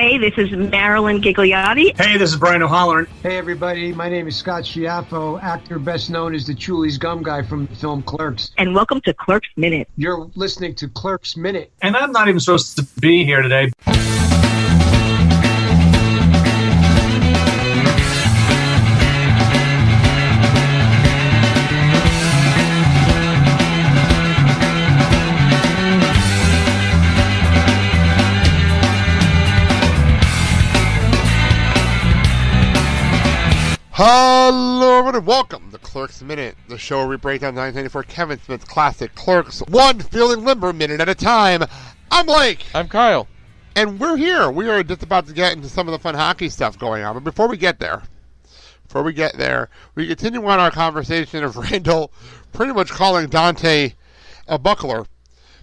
Hey, this is Marilyn Gigliotti. Hey, this is Brian O'Halloran. Hey, everybody. My name is Scott Schiaffo, actor best known as the Chulies Gum Guy from the film Clerks. And welcome to Clerks Minute. You're listening to Clerks Minute. And I'm not even supposed to be here today. Hello everyone and welcome to Clerks Minute, the show where we break down 1994 Kevin Smith's classic Clerks, one feeling limber minute at a time. I'm Blake. I'm Kyle. And we're here. We are just about to get into some of the fun hockey stuff going on. But before we get there, we continue on our conversation of Randall pretty much calling Dante a buckler.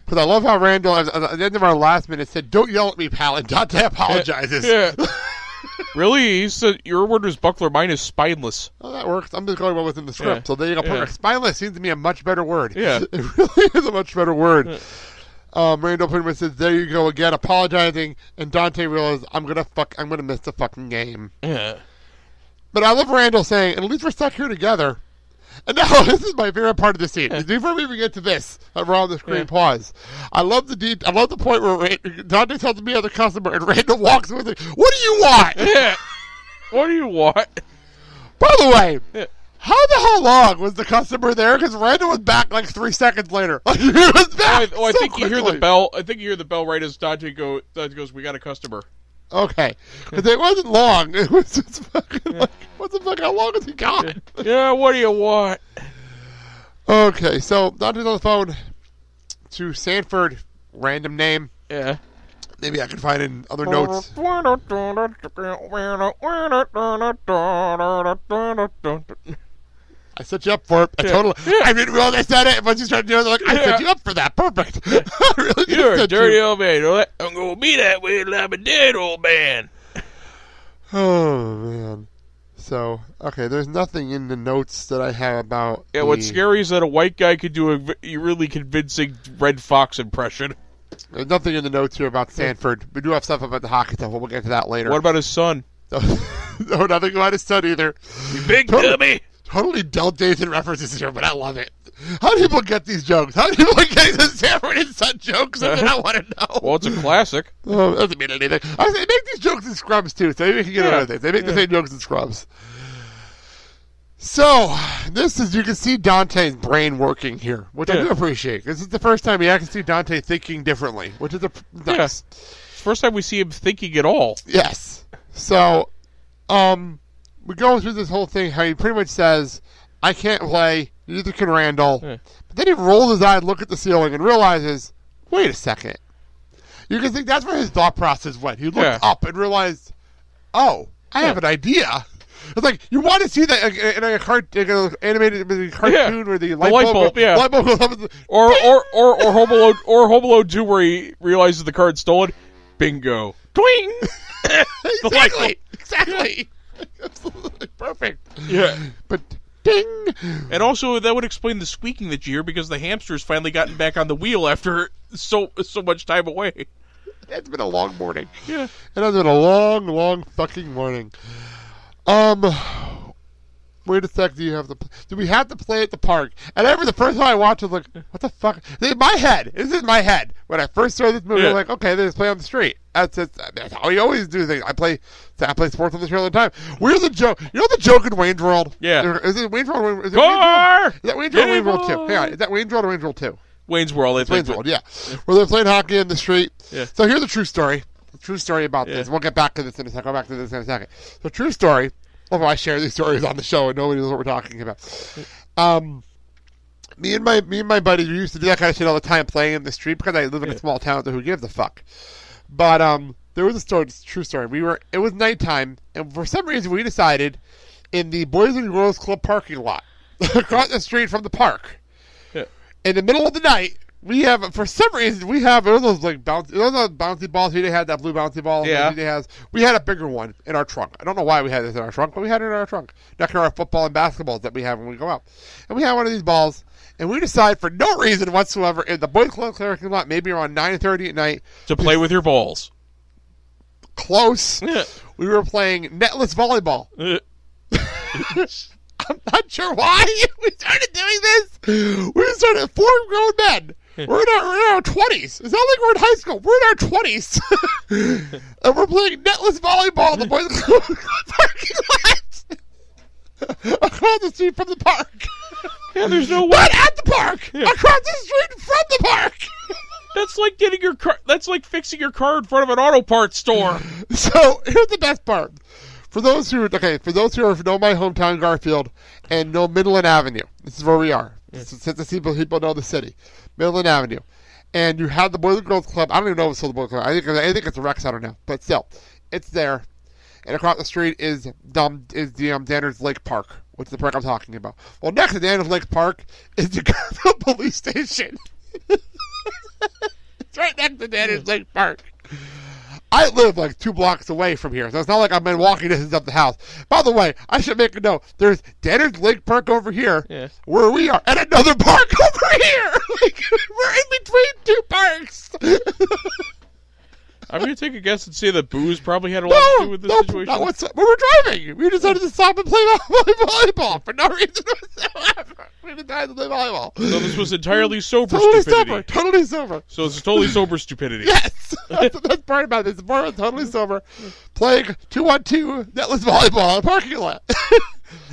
Because I love how Randall, at the end of our last minute, said, "Don't yell at me, pal," and Dante apologizes. Yeah. Really? He said your word was buckler, mine is spineless. Oh, that works. I'm just going well within the script. Yeah. So there you go. Yeah. Spineless seems to be a much better word. Yeah. It really is a much better word. Randall pretty much says, "There you go again, apologizing," and Dante realizes, I'm gonna miss the fucking game. Yeah. But I love Randall saying, "At least we're stuck here together." And now this is my favorite part of the scene. Before we even get to this, we're on the screen. Pause. I love the point where Dante tells me, the customer, and Randall walks with it. "What do you want?" Yeah. What do you want? By the way, how the hell long was the customer there? Because Randall was back like 3 seconds later. He was back. I think you hear the bell. I think you hear the bell right as Dante goes, "We got a customer." Okay, because it wasn't long. It was just fucking like, what the fuck? How long has he got? Yeah. What do you want? Okay, so Dante's on the phone to Sanford, random name. Yeah. Maybe I can find in other notes. I set you up for it. I didn't realize I said it. Once you started doing it, like, I set you up for that. Perfect. I really did. You're a dirty old man. I'm going to be that way till I'm a dead old man. Oh, man. So, okay, there's nothing in the notes that I have about... Yeah, what's scary is that a white guy could do a really convincing Red Fox impression. There's nothing in the notes here about Sanford. We do have stuff about the hockey stuff. We'll get to that later. What about his son? No, nothing about his son either. You big dummy. Totally Del Jason references here, but I love it. How do people get these jokes? How do people get the Sanford and Son jokes? I want to know. Well, it's a classic. Oh, it doesn't mean anything. They make these jokes in Scrubs, too, so maybe we can get other things. They make the same jokes in Scrubs. So, this is, you can see Dante's brain working here, which I do appreciate. This is the first time I can see Dante thinking differently, which is nice. Yeah. It's the first time we see him thinking at all. Yes. So, we go through this whole thing, how he pretty much says, "I can't play, neither can Randall." Yeah. But then he rolls his eye and looks at the ceiling and realizes, wait a second. You can think that's where his thought process went. He looked up and realized, oh, I have an idea. It's like, you want to see that in a animated cartoon where the light bulb goes up. Or Home Alone 2 where he realizes the card's stolen. Bingo. Twing! Exactly. Absolutely perfect. Yeah. But ding. And also that would explain the squeaking that you hear because the hamster's finally gotten back on the wheel after so much time away. It's been a long morning. Yeah. It has been a long, long fucking morning. Wait a sec, do we have to play at the park? And I remember the first time I watched it, like, what the fuck? In my head, this is my head. When I first saw this movie, I'm like, okay, they just play on the street. That's how you always do things. I play sports on the street all the time. Where's the joke? You know the joke in Wayne's World? Yeah. Is it Wayne's World? Is that Wayne's World or Wayne's World 2? Hang on, is that Wayne's World or Wayne's World 2? Wayne's World. It's Wayne's World, yeah. Where they're playing hockey in the street. Yeah. So here's the true story. The true story about this. We'll get back to this in a second. I'll go back to this in a second. The true story. Although I share these stories on the show and nobody knows what we're talking about. Me and my buddies, we used to do that kind of shit all the time, playing in the street because I live in a small town, so who gives a fuck? But there was a true story. It was nighttime, and for some reason we decided in the Boys and Girls Club parking lot across the street from the park, in the middle of the night, we have those like bouncy balls. He had that blue bouncy ball. Yeah. He has. We had a bigger one in our trunk. I don't know why we had this in our trunk, but we had it in our trunk. Next to our football and basketballs that we have when we go out. And we had one of these balls, and we decide for no reason whatsoever in the Boys Club parking lot, maybe around 9:30 at night, to play with your balls. Close. We were playing Netless Volleyball. I'm not sure why we started doing this. We started 4 grown men. We're in our 20s. It's not like we're in high school. We're in our 20s. And we're playing Netless Volleyball in the Boys Club parking lot. Across the street from the park. Yeah, there's no way. Not at the park. Yeah. Across the street from the park. That's like getting your car. That's like fixing your car in front of an auto parts store. So here's the best part. For those who know my hometown, Garfield, and know Midland Avenue, this is where we are. Since the people know the city, Midland Avenue, and you have the Boys and Girls Club. I don't even know if it's still the Boys Club. I think it's a rec center now, but still, it's there. And across the street is the Danner's Lake Park, which is the park I'm talking about. Well, next to Danner's Lake Park is the Garfield Police Station. It's right next to Danner's Lake Park. I live like 2 blocks away from here, so it's not like I've been walking distance up the house. By the way, I should make a note. There's Danner's Lake Park over here, where we are, and another park over here. Like, we're in between 2 parks. I'm going to take a guess and say that booze probably had a lot to do with this situation. Not whatsoever. We were driving. We decided to stop and play volleyball for no reason whatsoever. We decided to play volleyball. So this was entirely sober stupidity. Totally sober. So it's totally sober stupidity. Yes. That's the best part about this. The part was totally sober. Playing 2-on-2 Netless Volleyball in a parking lot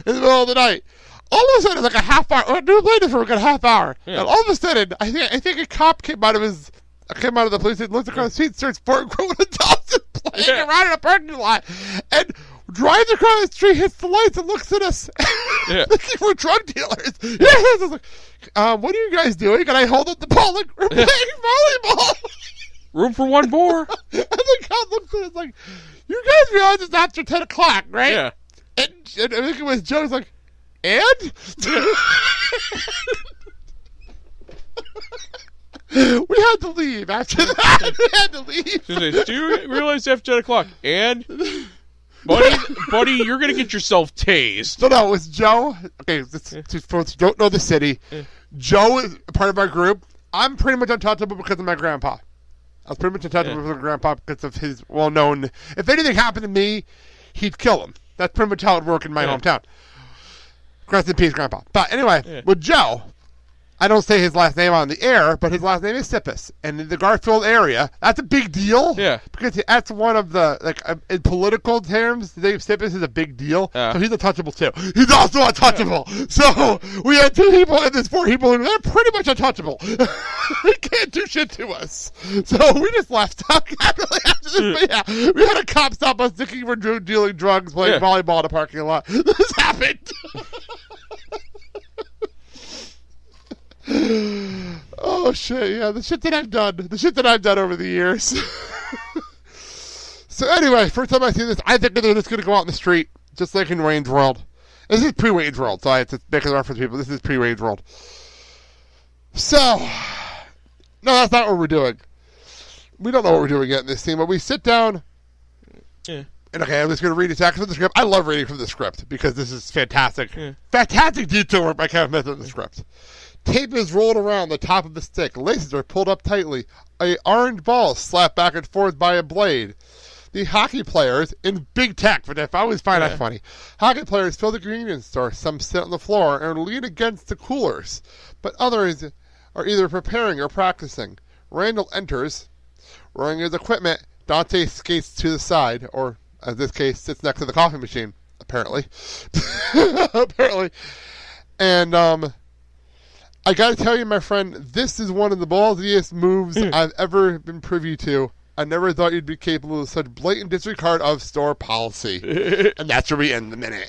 in the middle of the night. All of a sudden, like a half hour. We played this for like a half hour. Yeah. And all of a sudden, I think a cop came out of the police station, looks across the street, starts grown adults and playing around in a parking lot, and drives across the street, hits the lights, and looks at us. Looking for drug dealers. I was like, what are you guys doing? And I hold up the ball like, we're playing volleyball. Room for one more. And the cop looks at us like, you guys realize it's after 10 o'clock, right? Yeah. And I think it was Joe's like, and? We had to leave after that. We had to leave. Do you realize after 10 o'clock? And, buddy, you're going to get yourself tased. No, it was Joe. Okay, for folks who don't know the city, Joe is part of our group. I'm pretty much untouchable because of my grandpa. I was pretty much untouchable with my grandpa because of his well-known... If anything happened to me, he'd kill him. That's pretty much how it worked in my hometown. Rest in peace, Grandpa. But anyway, with Joe... I don't say his last name on the air, but his last name is Sippis. And in the Garfield area, that's a big deal. Yeah. Because that's one of the, like, in political terms, Dave Sippis is a big deal. So he's untouchable, too. He's also untouchable. Yeah. So we had 2 people and there's 4 people, and they're pretty much untouchable. They can't do shit to us. So we just left. After this, but yeah, we had a cop stop us thinking we're dealing drugs, playing volleyball in a parking lot. This happened. Oh shit, yeah, the shit that I've done over the years. So anyway, first time I see this, I think they're just gonna go out in the street, just like in Wayne's World. This is pre-Wayne's World, so I have to make a reference to people. This is pre-Wayne's World. So, no, that's not what we're doing. We don't know what we're doing yet in this scene, but we sit down. Yeah. And okay, I'm just going to read a text from the script. I love reading from the script because this is fantastic. Yeah. Fantastic detail work by Kevin Smith in the script. Tape is rolled around the top of the stick. Laces are pulled up tightly. A orange ball slapped back and forth by a blade. The hockey players, in big tech, but I always find that funny. Hockey players fill the convenience store. Some sit on the floor and lean against the coolers, but others are either preparing or practicing. Randall enters, wearing his equipment. Dante skates to the side, or in this case, sits next to the coffee machine, apparently. Apparently. And, I gotta tell you, my friend, this is one of the ballsiest moves I've ever been privy to. I never thought you'd be capable of such blatant disregard of store policy. And that's where we end the minute.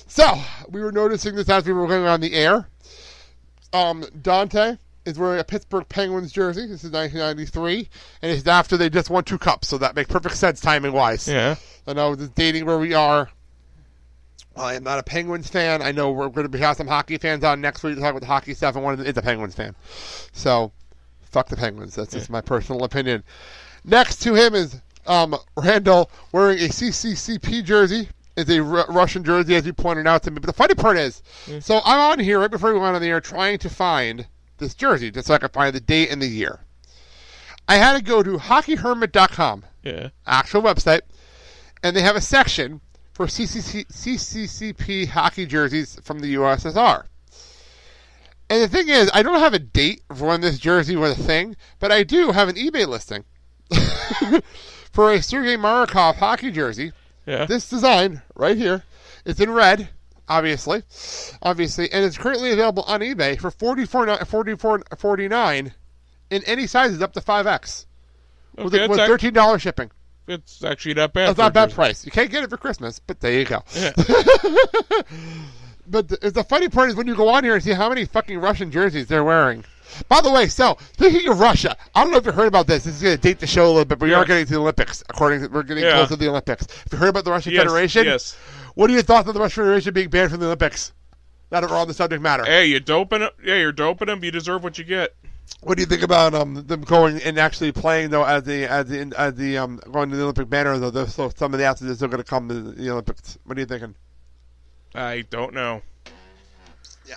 So, we were noticing this as we were going on the air. Dante is wearing a Pittsburgh Penguins jersey. This is 1993. And it's after they just won 2 cups, so that makes perfect sense timing-wise. Yeah. I know, just dating where we are. I am not a Penguins fan. I know we're going to have some hockey fans on next week to talk about the hockey stuff, and one of them is a Penguins fan. So, fuck the Penguins. That's just my personal opinion. Next to him is Randall wearing a CCCP jersey. It's a Russian jersey, as you pointed out to me. But the funny part is, so I'm on here right before we went on the air trying to find this jersey, just so I can find the date and the year. I had to go to hockeyhermit.com, actual website, and they have a section for CCCP hockey jerseys from the USSR. And the thing is, I don't have a date for when this jersey was a thing, but I do have an eBay listing for a Sergei Marikov hockey jersey. Yeah. This design right here. It's in red, obviously, and it's currently available on eBay for $44.49 in any sizes up to 5X with $13 shipping. It's actually not bad. It's not a bad price. You can't get it for Christmas, but there you go. Yeah. But the funny part is when you go on here and see how many fucking Russian jerseys they're wearing. By the way, so speaking of Russia, I don't know if you heard about this. This is going to date the show a little bit, but we are getting to the Olympics. We're getting close to the Olympics. Have you heard about the Russian Federation? Yes. What are your thoughts on the Russian Federation being banned from the Olympics? Now that we're on the subject matter. Hey, you're doping them. Yeah, you're doping them. You deserve what you get. What do you think about them going and actually playing though as the going to the Olympic banner though? So some of the athletes are still going to come to the Olympics. What are you thinking? I don't know.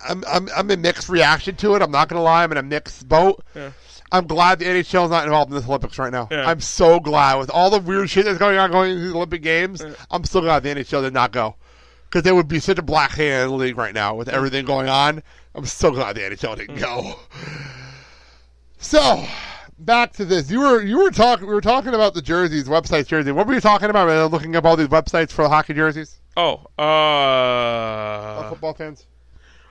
I'm in mixed reaction to it. I'm not going to lie. I'm in a mixed boat. Yeah. I'm glad the NHL is not involved in this Olympics right now. Yeah. I'm so glad. With all the weird shit that's going into the Olympic Games, I'm so glad the NHL did not go. Because there would be such a black hand in the league right now with everything going on. I'm so glad the NHL didn't go. So, back to this. We were talking about the jerseys, websites jersey. What were you talking about? Looking up all these websites for the hockey jerseys? Oh, football fans?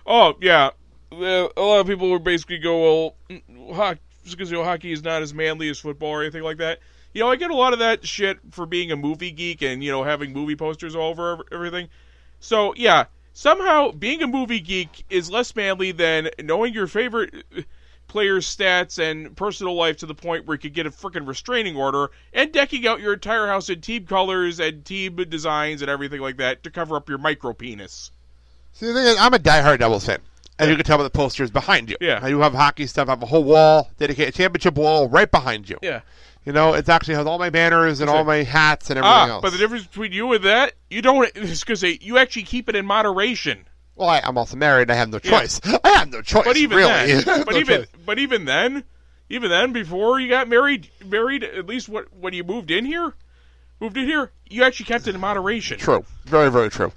Oh, yeah. A lot of people would basically go, well, just because hockey is not as manly as football or anything like that. I get a lot of that shit for being a movie geek and, having movie posters all over everything. So, yeah, somehow being a movie geek is less manly than knowing your favorite players' stats and personal life to the point where you could get a freaking restraining order and decking out your entire house in team colors and team designs and everything like that to cover up your micro penis. See, the thing is, I'm a diehard Devils fan. As you can tell by the posters behind you. Yeah. I do have hockey stuff. I have a whole wall, dedicated championship wall right behind you. Yeah. It actually has all my banners and all my hats and everything else. But the difference between you and that, you don't, it's because you actually keep it in moderation. Well, I'm also married and I have no choice. Yeah. I have no choice, but even really. Then, even then, before you got married, at least when you moved in here, you actually kept it in moderation. True. Very, very true.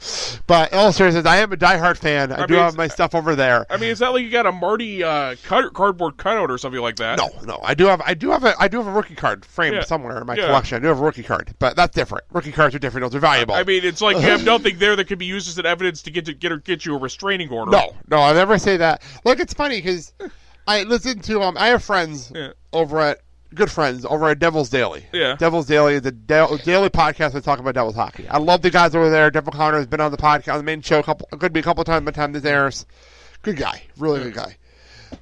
But in all seriousness, I am a diehard fan. I do have my stuff over there. I mean, it's not like you got a Marty cardboard cutout or something like that. No. I do have a rookie card framed somewhere in my collection. I do have a rookie card, but that's different. Rookie cards are different. Those are valuable. I mean, it's like you have nothing there that could be used as an evidence to get you a restraining order. No, I never say that. Look, it's funny because I listen to I have friends good friends over at Devil's Daily. Yeah. Devil's Daily is the daily podcast that talk about Devil's hockey. I love the guys over there. Devil Connor has been on the podcast, on the main show, could be a couple times by the time this airs. Good guy. Really good guy.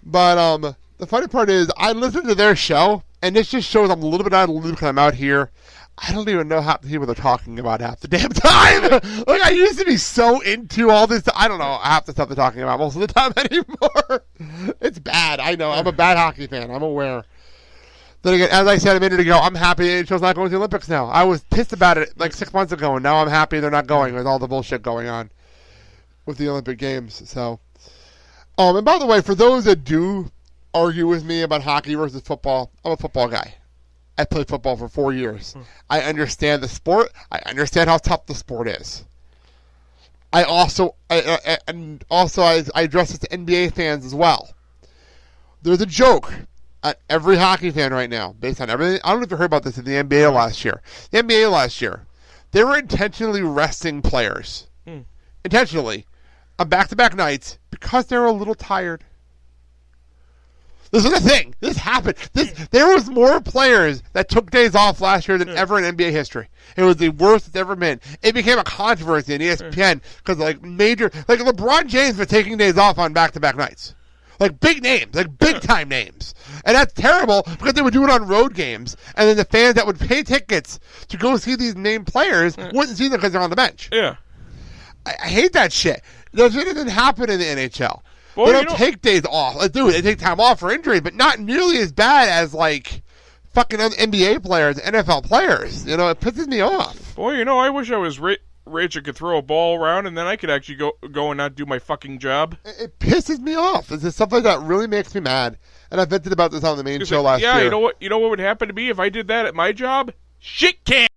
But the funny part is I listen to their show, and this just shows I'm a little bit out of the loop because I'm out here. I don't even know half the people they're talking about half the damn time. Like, I used to be so into all this. I don't know half the stuff they're talking about most of the time anymore. It's bad. I know. I'm a bad hockey fan. I'm aware. Then again, as I said a minute ago, I'm happy the NHL's not going to the Olympics now. I was pissed about it like 6 months ago, and now I'm happy they're not going with all the bullshit going on with the Olympic Games. So, and by the way, for those that do argue with me about hockey versus football, I'm a football guy. I played football for 4 years. I understand the sport. I understand how tough the sport is. I address it to NBA fans as well. There's a joke at every hockey fan right now, based on everything. I don't know if you heard about this in the NBA last year. The NBA last year, they were intentionally resting players. Intentionally. On back-to-back nights because they were a little tired. This is the thing. This happened. There was more players that took days off last year than ever in NBA history. It was the worst it's ever been. It became a controversy in ESPN because LeBron James was taking days off on back-to-back nights. Like big names, like big-time names. And that's terrible because they would do it on road games. And then the fans that would pay tickets to go see these named players wouldn't see them because they're on the bench. Yeah. I hate that shit. That shit doesn't happen in the NHL. Well, they don't take days off. They take time off for injury, but not nearly as bad as, like, fucking NBA players, NFL players. It pisses me off. Boy, I wish I was Richard could throw a ball around, and then I could actually go and not do my fucking job. It pisses me off. It's just stuff like that really makes me mad. And I vented about this on the main show last year. Yeah, you know what would happen to me if I did that at my job? Shit can.